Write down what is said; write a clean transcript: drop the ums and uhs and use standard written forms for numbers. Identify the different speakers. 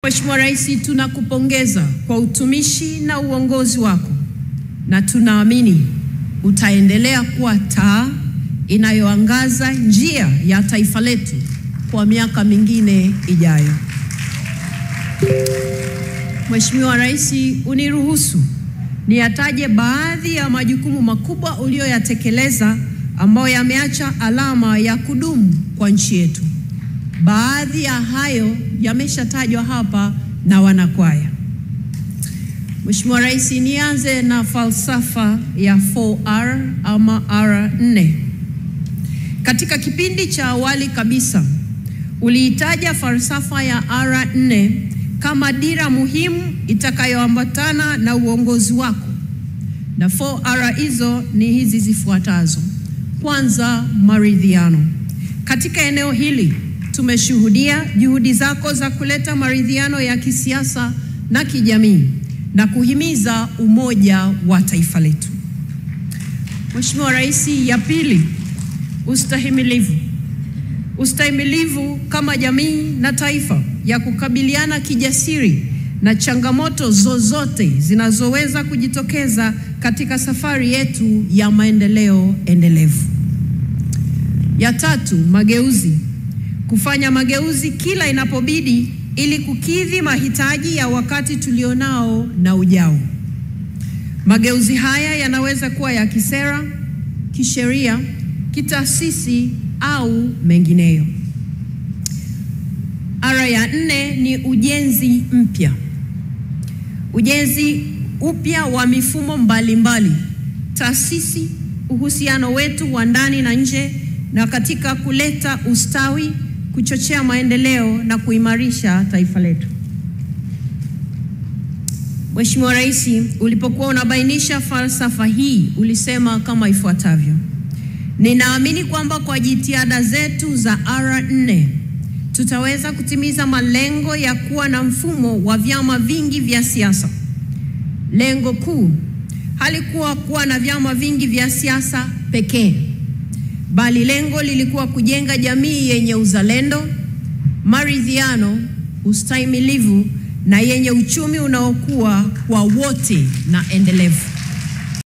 Speaker 1: Mheshimiwa Rais, tunakupongeza kwa utumishi na uongozi wako na tunaamini utaendelea kuwa taa inayoangaza njia ya taifa letu kwa miaka mingine ijayo. Mheshimiwa Rais, uniruhusu niyataje baadhi ya majukumu makubwa uliyoyatekeleza ambayo yameacha alama ya kudumu kwa nchi yetu. Baadhi ya hayo yameshatajwa hapa na wanakwaya. Mheshimiwa Rais, nianze na falsafa ya 4R ama R4. Katika kipindi cha awali kabisa, uliitaja falsafa ya R4 kama dira muhimu itakayoambatana na uongozi wako. Na 4R hizo ni hizi zifuatazo. Kwanza, maridhiano. Katika eneo hili tumeshuhudia juhudi zako za kuleta maridhiano ya kisiasa na kijamii na kuhimiza umoja wa taifa letu. Mheshimiwa Rais, ya pili, ustahimilivu. Ustahimilivu kama jamii na taifa ya kukabiliana kijasiri na changamoto zozote zinazoweza kujitokeza katika safari yetu ya maendeleo endelevu. Ya tatu, mageuzi. Kufanya mageuzi kila inapobidi ili kukidhi mahitaji ya wakati tulionao na ujao. Mageuzi haya yanaweza kuwa ya kisera, kisheria, kitaasisi au mengineyo. Ara ya 4 ni ujenzi mpya. Ujenzi upya wa mifumo mbalimbali, taasisi, uhusiano wetu wa ndani na nje na katika kuleta ustawi, kuchochea maendeleo na kuimarisha taifa letu. Mheshimiwa Rais, ulipokuwa unabainisha falsafa hii ulisema kama ifuatavyo: ninaamini kwamba kwa jitihada zetu za R4 tutaweza kutimiza malengo ya kuwa na mfumo wa vyama vingi vya siasa. Lengo kuu halikuwa kuwa na vyama vingi vya siasa pekee, bali lengo lilikuwa kujenga jamii yenye uzalendo, maridhiano, ustahimilivu na yenye uchumi unaokuwa kwa wote na endelevu.